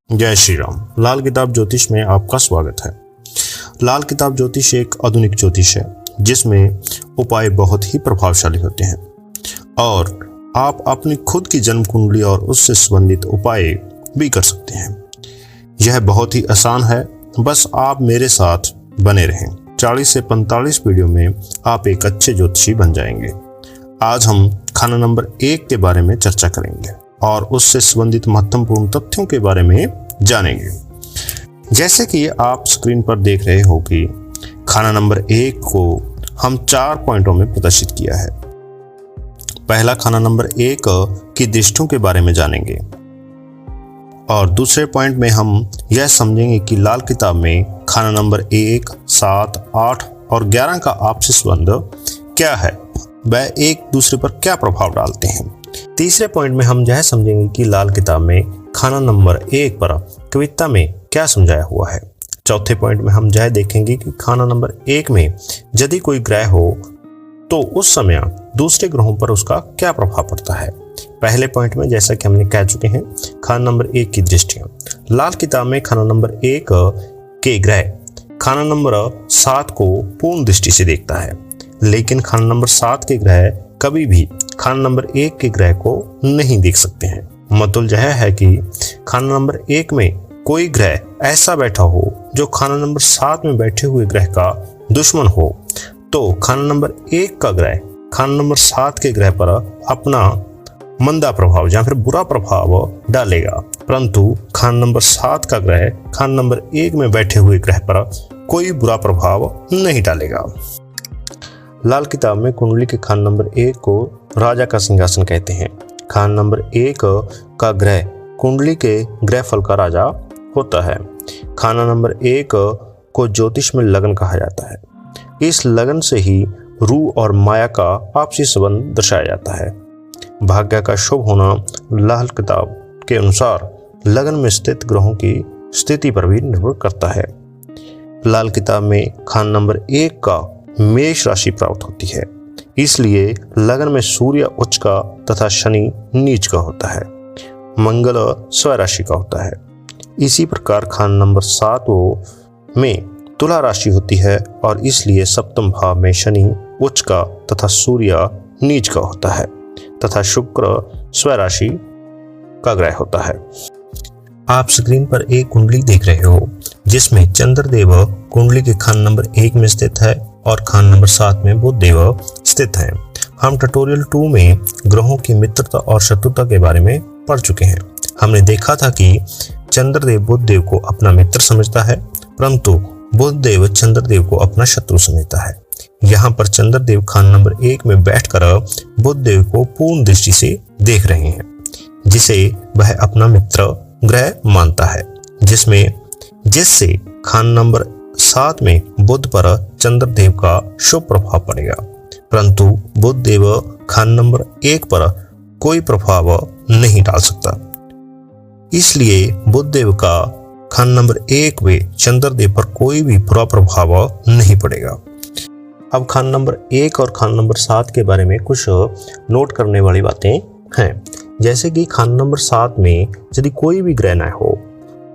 जय श्री राम। लाल किताब ज्योतिष में आपका स्वागत है। लाल किताब ज्योतिष एक आधुनिक ज्योतिष है जिसमें उपाय बहुत ही प्रभावशाली होते हैं और आप अपनी खुद की जन्म कुंडली और उससे संबंधित उपाय भी कर सकते हैं। यह बहुत ही आसान है, बस आप मेरे साथ बने रहें। 40 से 45 वीडियो में आप एक अच्छे ज्योतिषी बन जाएंगे। आज हम खाना नंबर 1 के बारे में चर्चा करेंगे और उससे संबंधित महत्वपूर्ण तथ्यों के बारे में जानेंगे। जैसे कि आप स्क्रीन पर देख रहे हो कि खाना नंबर 1 को हम 4 पॉइंटों में प्रदर्शित किया है। पहला खाना नंबर 1 की दृष्टियों के बारे में जानेंगे और दूसरे पॉइंट में हम यह समझेंगे कि लाल किताब में खाना नंबर 1, 7, 8 और 11 का आपसी संबंध क्या है, वह एक दूसरे पर क्या प्रभाव डालते हैं। तीसरे पॉइंट में हम यह समझेंगे कि लाल किताब में खाना नंबर 1 पर कविता में क्या समझाया हुआ है। चौथे पॉइंट में हम यह देखेंगे कि खाना नंबर 1 में यदि कोई ग्रह हो तो उस समय दूसरे ग्रहों पर उसका क्या प्रभाव पड़ता है। पहले पॉइंट में जैसा कि हमने कह चुके हैं, खाना नंबर 1 की दृष्टियां। लाल किताब में खाना नंबर 1 के ग्रह खाना नंबर 7 को पूर्ण दृष्टि से देखता है, लेकिन खाना नंबर 7 के ग्रह कभी भी खाना नंबर 1 के ग्रह को नहीं देख सकते हैं। मतलब यह है कि खाना नंबर 1 में कोई ग्रह ऐसा बैठा हो जो खाना नंबर 7 में बैठे हुए ग्रह का दुश्मन हो, तो खाना नंबर 1 का ग्रह खाना नंबर 7 के ग्रह पर अपना मंदा प्रभाव या फिर बुरा प्रभाव डालेगा, परंतु खाना नंबर 7 का ग्रह खाना नंबर 1 में बैठे हुए ग्रह पर कोई बुरा प्रभाव नहीं डालेगा। लाल किताब में कुंडली के खाना नंबर 1 को राजा का सिंहासन कहते हैं। खाना नंबर 1 का ग्रह कुंडली के ग्रह फल का राजा होता है। खाना नंबर 1 को ज्योतिष में लगन कहा जाता है। इस लगन से ही रूह और माया का आपसी संबंध दर्शाया जाता है। भाग्य का शुभ होना लाल किताब के अनुसार लगन में स्थित ग्रहों की स्थिति पर भी निर्भर करता है। लाल किताब में खाना नंबर 1 का मेष राशि प्राप्त होती है, इसलिए लगन में सूर्य उच्च का तथा शनि नीच का होता है। मंगल स्व राशि का होता है। इसी प्रकार खाना नंबर 7 में तुला राशि होती है और इसलिए सप्तम भाव में शनि उच्च का तथा सूर्य नीच का होता है तथा शुक्र स्व राशि का ग्रह होता है। आप स्क्रीन पर एक कुंडली देख रहे हो जिसमें चंद्रदेव कुंडली के खाना नंबर 1 में स्थित है और खाना नंबर 7 में बुध देव स्थित हैं। हम ट्यूटोरियल 2 में ग्रहों की मित्रता और शत्रुता के बारे में पढ़ चुके हैं। हमने देखा था कि चंद्रदेव बुध देव को अपना मित्र समझता है, परंतु बुध देव चंद्रदेव को अपना शत्रु समझता है। यहाँ पर चंद्रदेव खाना नंबर 1 में बैठकर बुध देव को पूर्ण दृष्टि से देख रहे हैं, जिसे वह अपना मित्र ग्रह मानता है, जिससे खाना नंबर 7 में बुध पर चंद्रदेव का शुभ प्रभाव पड़ेगा, परंतु बुध देव खाना नंबर 1 पर कोई प्रभाव नहीं डाल सकता। इसलिए बुध देव का खाना नंबर 1 में चंद्रदेव पर कोई भी बुरा प्रभाव नहीं पड़ेगा। अब खाना नंबर 1 और खाना नंबर 7 के बारे में कुछ नोट करने वाली बातें हैं। जैसे कि खाना नंबर 7 में यदि कोई भी ग्रह न हो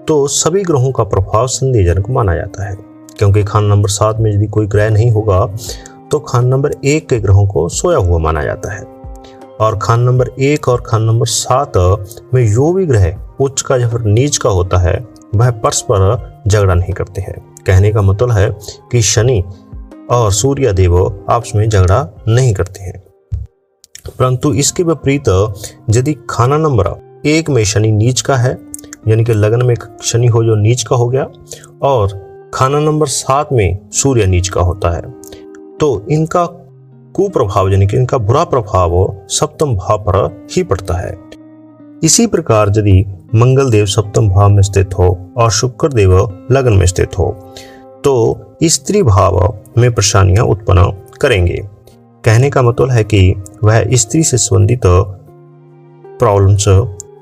तो सभी ग्रहों का प्रभाव संदेहजनक माना जाता है, क्योंकि खाना नंबर 7 में यदि कोई ग्रह नहीं होगा तो खाना नंबर 1 के ग्रहों को सोया हुआ माना जाता है। और खाना नंबर 1 और खाना नंबर 7 में जो भी ग्रह उच्च का या फिर नीच का होता है वह परस्पर झगड़ा नहीं करते हैं। कहने का मतलब है कि शनि और सूर्य देव आपस में झगड़ा नहीं करते हैं, परंतु इसके विपरीत यदि खाना नंबर 1 में शनि नीच का है, यानी कि लगन में शनि हो जो नीच का हो गया, और खाना नंबर 7 में सूर्य नीच का होता है, तो इनका कुप्रभाव यानी कि इनका बुरा प्रभाव सप्तम भाव पर ही पड़ता है। इसी प्रकार यदि मंगल देव सप्तम भाव में स्थित हो और शुक्र देव लगन में स्थित हो तो स्त्री भाव में परेशानियां उत्पन्न करेंगे। कहने का मतलब है कि वह स्त्री से संबंधित प्रॉब्लम्स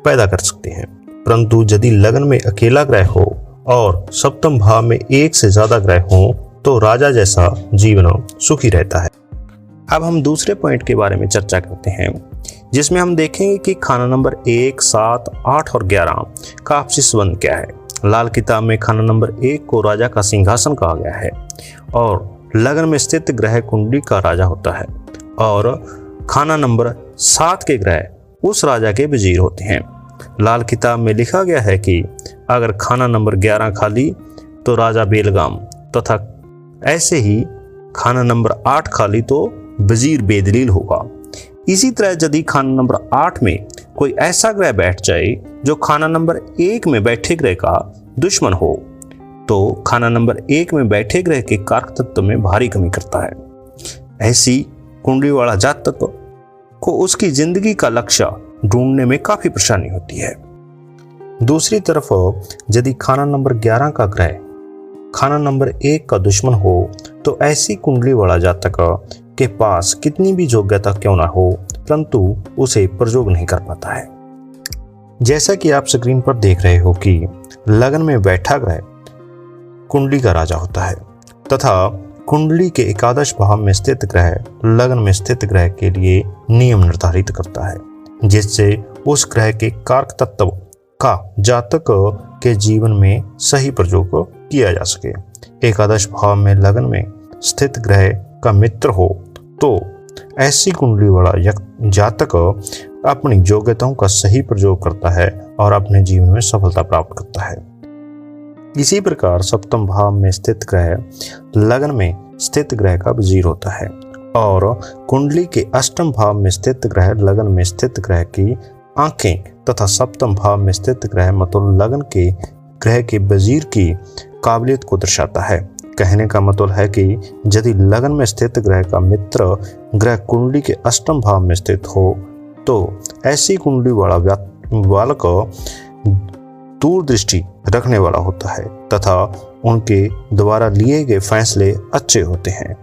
पैदा कर सकते हैं, परंतु यदि लगन में अकेला ग्रह हो और सप्तम भाव में 1 से ज्यादा ग्रह हो तो राजा जैसा जीवन सुखी रहता है। अब हम दूसरे पॉइंट के बारे में चर्चा करते हैं जिसमें हम देखेंगे कि खाना नंबर 1, 7, 8 और 11 का आपसी संबंध क्या है। लाल किताब में खाना नंबर 1 को राजा का सिंहासन कहा गया है और लगन में स्थित ग्रह कुंडली का राजा होता है, और खाना नंबर 7 के ग्रह उस राजा के वजीर होते हैं। लाल किताब में लिखा गया है कि अगर खाना नंबर 11 खाली तो राजा बेलगाम तथा ऐसे ही खाना नंबर 8 खाली तो वजीर बेदलील होगा। इसी तरह यदि खाना नंबर 8 में कोई ऐसा ग्रह बैठ जाए जो खाना नंबर 1 में बैठे ग्रह का दुश्मन हो, तो खाना नंबर 1 में बैठे ग्रह के कारक तत्व में भारी कमी करता है। ऐसी कुंडली वाला जातक को उसकी जिंदगी का लक्ष्य ढूंढने में काफी परेशानी होती है। दूसरी तरफ यदि खाना नंबर 11 का ग्रह खाना नंबर 1 का दुश्मन हो, तो ऐसी कुंडली वाला जातक के पास कितनी भी योग्यता क्यों ना हो, परंतु उसे प्रयोग नहीं कर पाता है। जैसा कि आप स्क्रीन पर देख रहे हो कि लगन में बैठा ग्रह कुंडली का राजा होता है तथा कुंडली के एकादश भाव में स्थित ग्रह लगन में स्थित ग्रह के लिए नियम निर्धारित करता है, जिससे उस ग्रह के कारक तत्व का जातक के जीवन में सही प्रयोग किया जा सके। एकादश भाव में लगन में स्थित ग्रह का मित्र हो तो ऐसी कुंडली वाला जातक अपनी योग्यताओं का सही प्रयोग करता है और अपने जीवन में सफलता प्राप्त करता है। इसी प्रकार सप्तम भाव में स्थित ग्रह लगन में स्थित ग्रह का वजीर होता है और कुंडली के अष्टम भाव में स्थित ग्रह लगन में स्थित ग्रह की आंखें तथा सप्तम भाव में स्थित ग्रह मतलब लगन के ग्रह के वजीर की काबिलियत को दर्शाता है। कहने का मतलब है कि यदि लगन में स्थित ग्रह का मित्र ग्रह कुंडली के अष्टम भाव में स्थित हो, तो ऐसी कुंडली वाला बालक दूरदृष्टि रखने वाला होता है तथा उनके द्वारा लिए गए फैसले अच्छे होते हैं।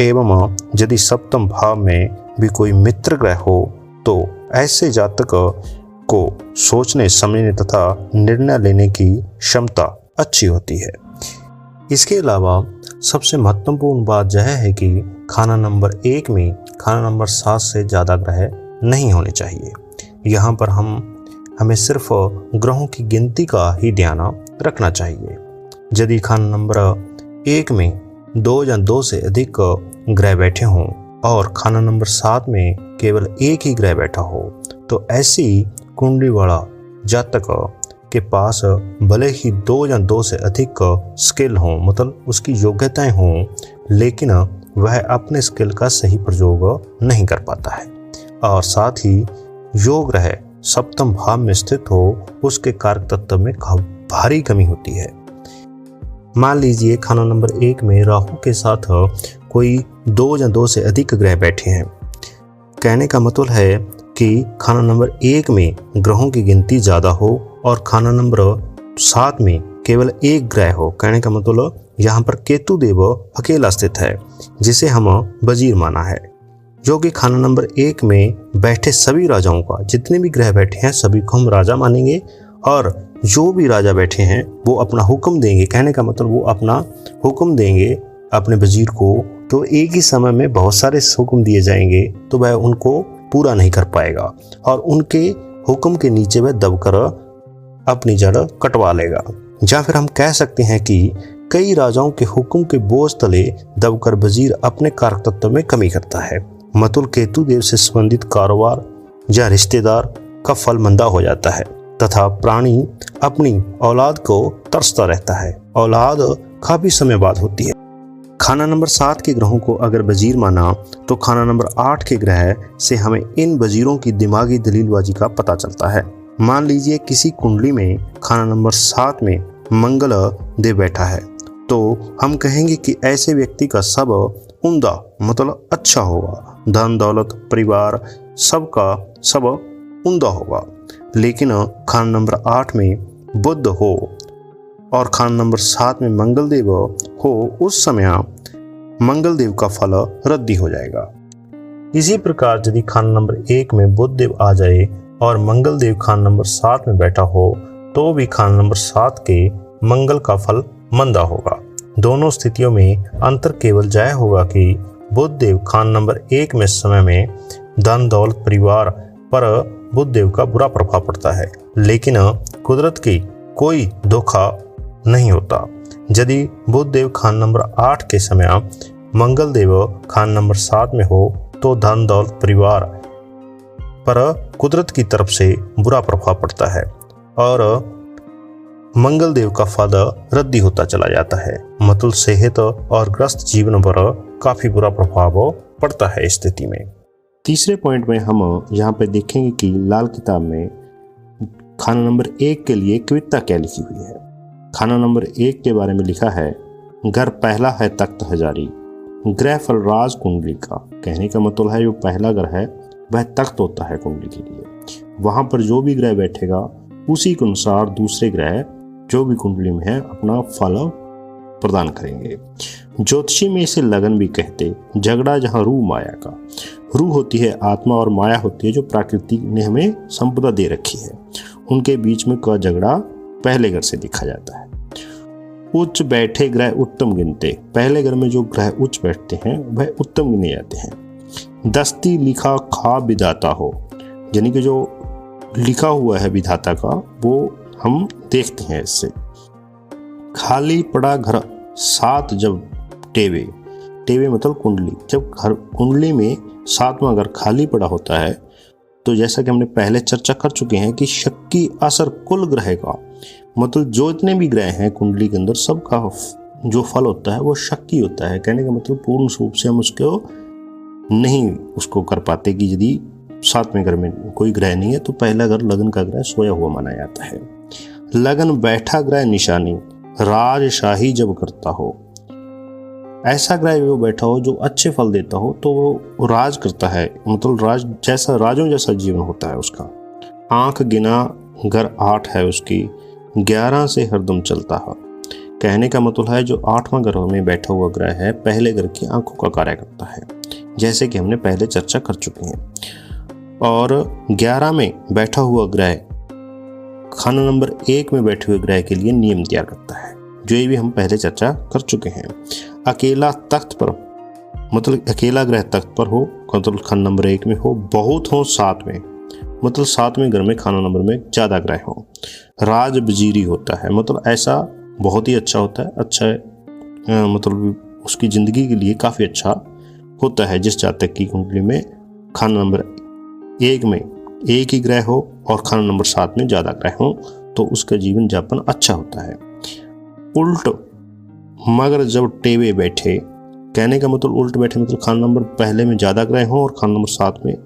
एवं यदि सप्तम भाव में भी कोई मित्र ग्रह हो, तो ऐसे जातक को सोचने समझने तथा निर्णय लेने की क्षमता अच्छी होती है। इसके अलावा सबसे महत्वपूर्ण बात यह है कि खाना नंबर 1 में खाना नंबर 7 से ज़्यादा ग्रह नहीं होने चाहिए। यहाँ पर हमें सिर्फ ग्रहों की गिनती का ही ध्यान रखना चाहिए। यदि खाना नंबर 1 में 2 या 2 से अधिक ग्रह बैठे हों और खाना नंबर 7 में केवल एक ही ग्रह बैठा हो, तो ऐसी कुंडली वाला जातक के पास भले ही 2 या 2 से अधिक स्किल हों, मतलब उसकी योग्यताएं हों, लेकिन वह अपने स्किल का सही प्रयोग नहीं कर पाता है। और साथ ही योग ग्रह सप्तम भाव में स्थित हो, उसके कारक तत्व में भारी कमी होती है। मान लीजिए खाना नंबर 1 में राहु के साथ कोई 2 या 2 से अधिक ग्रह बैठे हैं। कहने का मतलब है कि खाना नंबर 1 में ग्रहों की गिनती ज़्यादा हो और खाना नंबर 7 में केवल एक ग्रह हो। कहने का मतलब यहाँ पर केतु देव अकेला स्थित है, जिसे हम वजीर माना है, जो कि खाना नंबर 1 में बैठे सभी राजाओं का, जितने भी ग्रह बैठे हैं सभी को हम राजा मानेंगे और जो भी राजा बैठे हैं वो अपना हुक्म देंगे। कहने का मतलब वो अपना हुक्म देंगे अपने वजीर को, तो एक ही समय में बहुत सारे हुक्म दिए जाएंगे तो वह उनको पूरा नहीं कर पाएगा और उनके हुक्म के नीचे वह दबकर अपनी जड़ कटवा लेगा। या फिर हम कह सकते हैं कि कई राजाओं के हुक्म के बोझ तले दबकर वजीर अपने कारक तत्व में कमी करता है। मतलब केतु देव से संबंधित कारोबार या रिश्तेदार का फल मंदा हो जाता है तथा प्राणी अपनी औलाद को तरसता रहता है। औलाद काफी समय बाद होती है। खाना नंबर 7 के ग्रहों को अगर वजीर माना तो खाना नंबर 8 के ग्रह से हमें इन वजीरों की दिमागी दलीलबाजी का पता चलता है। मान लीजिए किसी कुंडली में खाना नंबर 7 में मंगल देव बैठा है, तो हम कहेंगे कि ऐसे व्यक्ति का सब उम्दा मतलब अच्छा होगा, धन दौलत परिवार सबका सब उम्दा होगा। लेकिन खाना नंबर 8 में बुध हो और खाना नंबर 7 में मंगल देव हो, उस समय मंगल देव का फल रद्दी हो जाएगा। इसी प्रकार यदि खाना नंबर 1 में बुध देव आ जाए और मंगल देव खाना नंबर 7 में बैठा हो, तो भी खाना नंबर 7 के मंगल का फल मंदा होगा। दोनों स्थितियों में अंतर केवल यह होगा कि बुध देव खाना नंबर 1 में समय में धन दौलत परिवार पर बुध देव का बुरा प्रभाव पड़ता है, लेकिन कुदरत की कोई धोखा नहीं होता। यदि बुध देव खान नंबर 8 के समय मंगल देव खान नंबर 7 में हो तो धन दौलत परिवार पर कुदरत की तरफ से बुरा प्रभाव पड़ता है और मंगल देव का फल रद्दी होता चला जाता है। मतलब सेहत और ग्रस्त जीवन पर काफी बुरा प्रभाव पड़ता है इस स्थिति में। तीसरे पॉइंट में हम यहाँ पे देखेंगे कि लाल किताब में खाना नंबर 1 के लिए कविता क्या लिखी हुई है। खाना नंबर 1 के बारे में लिखा है, घर पहला है तख्त हजारी, ग्रह फल राज कुंडली का। कहने का मतलब है जो पहला ग्रह है वह तख्त होता है कुंडली के लिए। वहां पर जो भी ग्रह बैठेगा उसी के अनुसार दूसरे ग्रह जो भी कुंडली में है अपना फल प्रदान करेंगे। ज्योतिषी में इसे लगन भी कहते। झगड़ा जहाँ रूह माया का, रूह होती है आत्मा और माया होती है जो प्रकृति ने हमें संपदा दे रखी है, उनके बीच में का झगड़ा पहले घर से देखा जाता है। उच्च बैठे ग्रह उत्तम गिनते। पहले घर में जो ग्रह उच्च बैठते हैं वह उत्तम गिने जाते हैं। दस्ती लिखा खा विधाता हो, यानी कि जो लिखा हुआ है विधाता का वो हम देखते हैं इससे। खाली पड़ा घर 7 जब टेवे, टेवे मतलब कुंडली, जब घर कुंडली में 7वां घर खाली पड़ा होता है तो जैसा कि हमने पहले चर्चा कर चुके हैं कि शक की असर कुल ग्रह का, मतलब जो इतने भी ग्रह हैं कुंडली के अंदर सबका जो फल होता है वो शक्की होता है। कहने का मतलब पूर्ण रूप से हम उसको नहीं उसको कर पाते कि यदि 7वें घर में कोई ग्रह नहीं है तो पहला घर लगन का ग्रह सोया हुआ माना जाता है। लगन बैठा ग्रह निशानी, राजशाही जब करता हो, ऐसा ग्रह जो बैठा हो जो अच्छे फल देता हो तो वो राज करता है, मतलब राज जैसा राजों जैसा जीवन होता है उसका। आंख गिना घर 8 है उसकी, 11 से हरदम चलता है। कहने का मतलब है जो 8वां घर में बैठा हुआ ग्रह है पहले घर की आंखों का कार्य करता है, जैसे कि हमने पहले चर्चा कर चुके हैं। और 11 में बैठा हुआ ग्रह खाना नंबर 1 में बैठे हुए ग्रह के लिए नियम तैयार करता है, जो ये भी हम पहले चर्चा कर चुके हैं। अकेला तख्त पर, मतलब अकेला ग्रह तख्त पर हो, मतलब खाना नंबर 1 में हो, बहुत हो 7 में, मतलब 7वें घर में खाना नंबर में ज़्यादा ग्रह हो। राज वजीरी होता है, मतलब ऐसा बहुत ही अच्छा होता है, अच्छा है, मतलब उसकी ज़िंदगी के लिए काफ़ी अच्छा होता है। जिस जातक की कुंडली में खाना नंबर 1 में एक ही ग्रह हो और खाना नंबर 7 में ज़्यादा ग्रह हो तो उसका जीवन यापन अच्छा होता है। उल्ट मगर जब टेवे बैठे, कहने का मतलब उल्ट बैठे मतलब खाना नंबर पहले में ज़्यादा ग्रह हो और खाना नंबर 7 में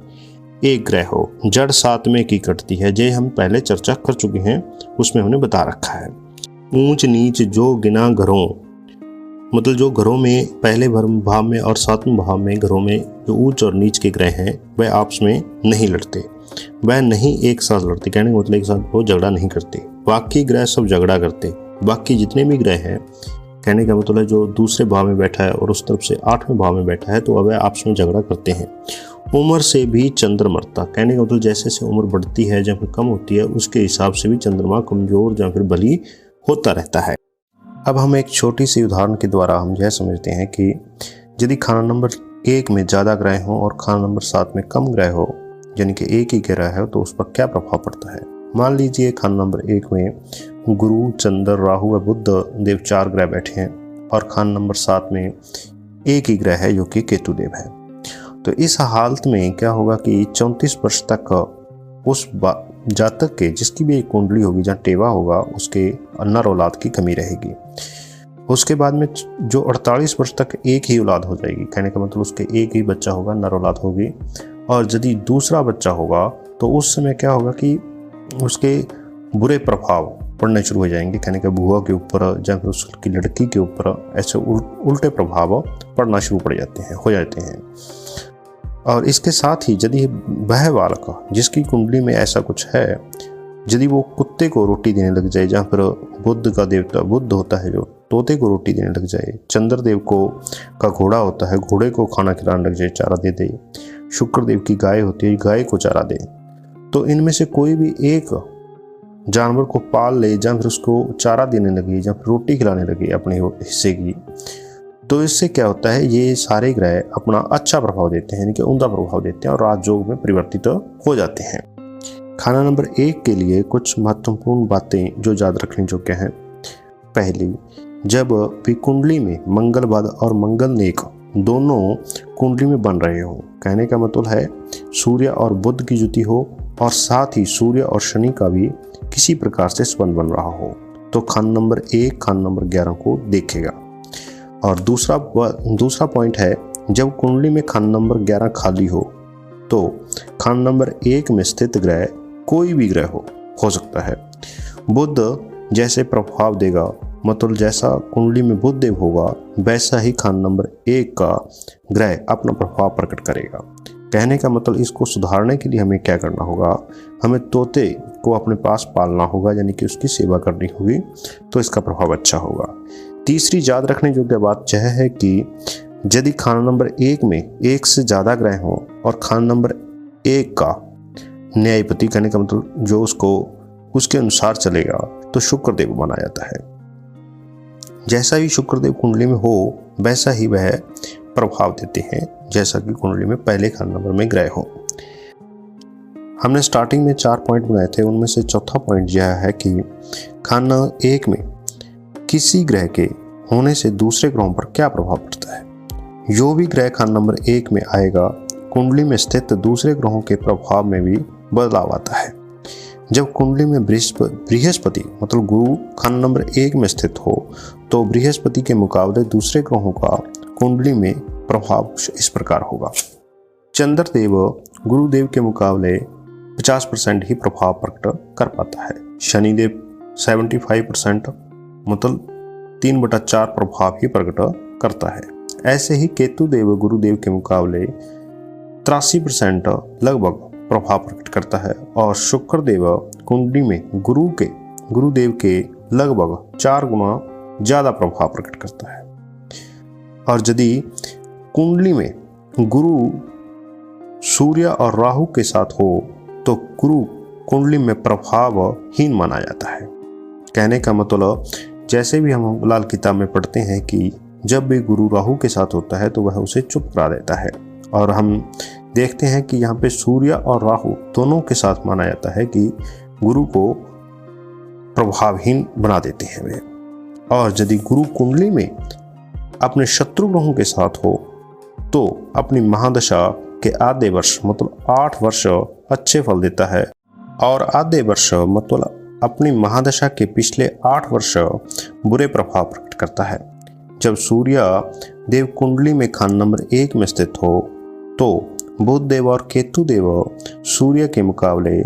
एक ग्रह हो, जड़ 7 में की कटती है। ये हम पहले चर्चा कर चुके हैं, उसमें हमने बता रखा है। ऊंच नीच जो गिना घरों, मतलब जो घरों में पहले भाव में और 7वें भाव में घरों में जो ऊंच और नीच के ग्रह हैं वह आपस में नहीं लड़ते, वह नहीं एक साथ लड़ते। कहने का मतलब एक साथ वो झगड़ा नहीं करते, बाकी ग्रह सब झगड़ा करते। बाकी जितने भी ग्रह हैं, कहने का मतलब जो दूसरे भाव में बैठा है और उस तरफ से 8वें भाव में बैठा है तो वह आपस में झगड़ा करते हैं। उम्र से भी चंद्र मरता, कहने का मतलब जैसे जैसे उम्र बढ़ती है या फिर कम होती है उसके हिसाब से भी चंद्रमा कमजोर या फिर बली होता रहता है। अब हम एक छोटी सी उदाहरण के द्वारा हम यह समझते हैं कि यदि खाना नंबर 1 में ज़्यादा ग्रह हो और खाना नंबर 7 में कम ग्रह हो, यानी कि एक ही ग्रह है, तो उस पर क्या प्रभाव पड़ता है। मान लीजिए खाना नंबर 1 में गुरु, चंद्र, राहु व बुध देव 4 ग्रह बैठे हैं और खाना नंबर 7 में एक ही ग्रह है जो कि केतु देव है। तो इस हालत में क्या होगा कि 34 वर्ष तक उस जातक के जिसकी भी एक कुंडली होगी जहाँ टेवा होगा उसके नर औलाद की कमी रहेगी। उसके बाद में जो 48 वर्ष तक एक ही औलाद हो जाएगी, कहने का मतलब उसके एक ही बच्चा होगा, नर औलाद होगी। और यदि दूसरा बच्चा होगा तो उस समय क्या होगा कि उसके बुरे प्रभाव पड़ने शुरू हो जाएंगे, कहने का बुआ के ऊपर या फिर उसकी लड़की के ऊपर ऐसे उल्टे प्रभाव पड़ना शुरू हो जाते हैं। और इसके साथ ही यदि वह बालक जिसकी कुंडली में ऐसा कुछ है, यदि वो कुत्ते को रोटी देने लग जाए, जहाँ पर बुद्ध का देवता बुद्ध होता है जो तोते को रोटी देने लग जाए, चंद्रदेव का घोड़ा होता है घोड़े को खाना खिलाने लग जाए, चारा दे दे, शुक्रदेव की गाय होती है गाय को चारा दे, तो इनमें से कोई भी एक जानवर को पाल ले या फिर उसको चारा देने लगे या फिर रोटी खिलाने लगे अपने हिस्से की, तो इससे क्या होता है, ये सारे ग्रह अपना अच्छा प्रभाव देते हैं, यानी कि उम्दा प्रभाव देते हैं और राजयोग में परिवर्तित हो जाते हैं। खाना नंबर 1 के लिए कुछ महत्वपूर्ण बातें जो याद रखने योग्य हैं। पहली, जब भी कुंडली में मंगल बुध और मंगल नेक दोनों कुंडली में बन रहे हो, कहने का मतलब है सूर्य और बुध की युति हो और साथ ही सूर्य और शनि का भी किसी प्रकार से संबंध बन रहा हो, तो खाना नंबर 1 खाना नंबर 11 को देखेगा। और दूसरा पॉइंट है, जब कुंडली में खाना नंबर 11 खाली हो तो खाना नंबर 1 में स्थित ग्रह कोई भी ग्रह हो सकता है। बुध जैसे प्रभाव देगा, मतलब जैसा कुंडली में बुध देव होगा वैसा ही खाना नंबर 1 का ग्रह अपना प्रभाव प्रकट करेगा। कहने का मतलब इसको सुधारने के लिए हमें क्या करना होगा, हमें तोते को अपने पास पालना होगा, यानी कि उसकी सेवा करनी होगी, तो इसका प्रभाव अच्छा होगा। तीसरी याद रखने योग्य बात यह है कि यदि खाना नंबर 1 में 1 से ज़्यादा ग्रह हों और खाना नंबर 1 का न्यायपति, कहने का मतलब जो उसके अनुसार चलेगा, तो शुक्रदेव माना जाता है। जैसा ही शुक्रदेव कुंडली में हो वैसा ही वह प्रभाव देते हैं, जैसा कि कुंडली में पहले खाना नंबर में ग्रह हो। हमने स्टार्टिंग में 4 पॉइंट बनाए थे, उनमें से चौथा पॉइंट यह है कि खाना 1 में किसी ग्रह के होने से दूसरे ग्रहों पर क्या प्रभाव पड़ता है। जो भी ग्रह खाना नंबर 1 में आएगा, कुंडली में स्थित दूसरे ग्रहों के प्रभाव में भी बदलाव आता है। जब कुंडली में बृहस्पति मतलब गुरु खाना नंबर 1 में स्थित हो, तो बृहस्पति के मुकाबले दूसरे ग्रहों का कुंडली में प्रभाव इस प्रकार होगा। चंद्रदेव गुरुदेव के मुकाबले 50% ही प्रभाव प्रकट कर पाता है। शनिदेव 75% मतलब 3/4 प्रभाव ही प्रकट करता है। ऐसे ही केतुदेव गुरुदेव के मुकाबले 83% लगभग प्रभाव प्रकट करता है और शुक्रदेव कुंडली में गुरुदेव के लगभग 4 गुना ज़्यादा प्रभाव प्रकट करता है। और यदि कुंडली में गुरु सूर्य और राहु के साथ हो तो गुरु कुंडली में प्रभावहीन माना जाता है। कहने का मतलब जैसे भी हम लाल किताब में पढ़ते हैं कि जब भी गुरु राहु के साथ होता है तो वह उसे चुप करा देता है, और हम देखते हैं कि यहाँ पे सूर्य और राहु दोनों के साथ माना जाता है कि गुरु को प्रभावहीन बना देते हैं वे। और यदि गुरु कुंडली में अपने शत्रु ग्रहों के साथ हो तो अपनी महादशा के आधे वर्ष मतलब 8 वर्ष अच्छे फल देता है, और आधे वर्ष मतलब अपनी महादशा के पिछले 8 वर्ष बुरे प्रभाव प्रकट करता है। जब सूर्य देव कुंडली में खाना नंबर 1 में स्थित हो तो बुध देव और केतु देव सूर्य के मुकाबले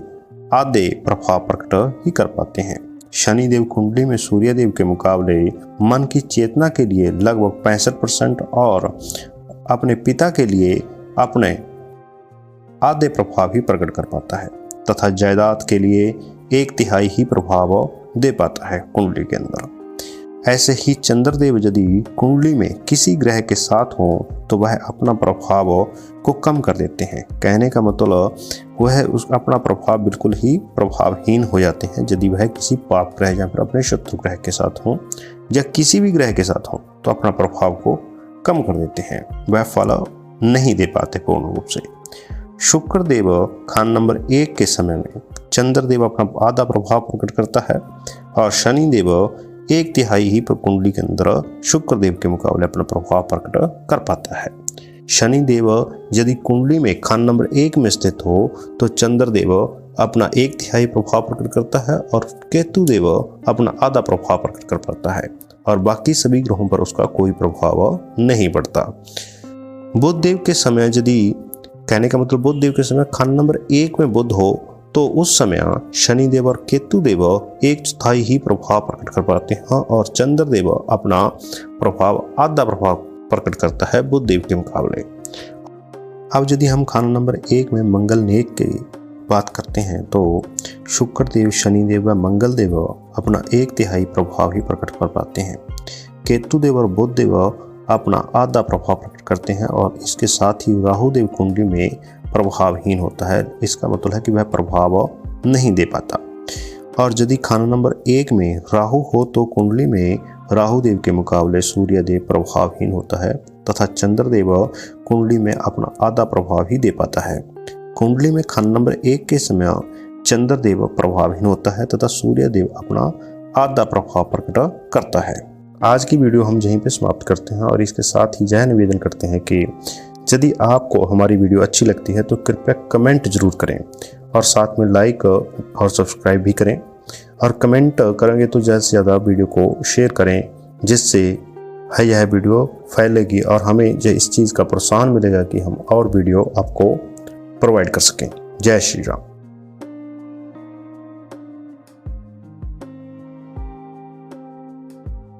आधे प्रभाव प्रकट ही कर पाते हैं। शनि देव कुंडली में सूर्य देव के मुकाबले मन की चेतना के लिए लगभग 65% और अपने पिता के लिए अपने आधे प्रभाव ही प्रकट कर पाता है, तथा जायदाद के लिए 1/3 ही प्रभाव दे पाता है कुंडली के अंदर। ऐसे ही चंद्रदेव यदि कुंडली में किसी ग्रह के साथ हो तो वह अपना प्रभाव को कम कर देते हैं। कहने का मतलब वह अपना प्रभाव बिल्कुल ही प्रभावहीन हो जाते हैं यदि वह किसी पाप ग्रह या फिर अपने शत्रु ग्रह के साथ हो या किसी भी ग्रह के साथ हो, तो अपना प्रभाव को कम कर देते हैं, वह फल नहीं दे पाते पूर्ण रूप से। शुक्रदेव खाना नंबर 1 के समय में चंद्रदेव अपना आधा प्रभाव प्रकट करता है और शनिदेव 1/3 ही कुंडली के अंदर शुक्रदेव के मुकाबले अपना प्रभाव प्रकट कर पाता है। शनिदेव यदि कुंडली में खाना नंबर 1 में स्थित हो तो चंद्रदेव अपना 1/3 प्रभाव प्रकट करता है और केतुदेव अपना आधा प्रभाव प्रकट कर पाता है, और बाकी सभी ग्रहों पर उसका कोई प्रभाव नहीं पड़ता। बुध देव के समय यदि कहने का मतलब बुध देव के समय खाना नंबर 1 में बुध हो तो उस समय शनिदेव और केतुदेव 1/4 ही प्रभाव प्रकट कर पाते हैं और चंद्रदेव अपना प्रभाव आधा प्रभाव प्रकट करता है बुध देव के मुकाबले। अब यदि हम खाना नंबर 1 में मंगल नेक की बात करते हैं तो शुक्रदेव शनिदेव व मंगल देव अपना 1/3 प्रभाव ही प्रकट कर पाते हैं। केतुदेव और बुध देव अपना आधा प्रभाव प्रकट करते हैं और इसके साथ ही राहु देव कुंडली में प्रभावहीन होता है। इसका मतलब है कि वह प्रभाव नहीं दे पाता। और यदि खाना नंबर 1 में राहु हो तो कुंडली में राहु देव के मुकाबले सूर्य देव प्रभावहीन होता है तथा चंद्रदेव कुंडली में अपना आधा प्रभाव ही दे पाता है। कुंडली में खंड नंबर 1 के समय चंद्रदेव प्रभावहीन होता है तथा सूर्य देव अपना आधा प्रभाव प्रकट करता है। आज की वीडियो हम यहीं पे समाप्त करते हैं और इसके साथ ही यह निवेदन करते हैं कि यदि आपको हमारी वीडियो अच्छी लगती है तो कृपया कमेंट जरूर करें और साथ में लाइक और सब्सक्राइब भी करें, और कमेंट करेंगे तो ज़्यादा से ज़्यादा वीडियो को शेयर करें, जिससे यह वीडियो फैलेगी और हमें इस चीज़ का प्रोत्साहन मिलेगा कि हम और वीडियो आपको प्रोवाइड कर सकें। जय श्री राम।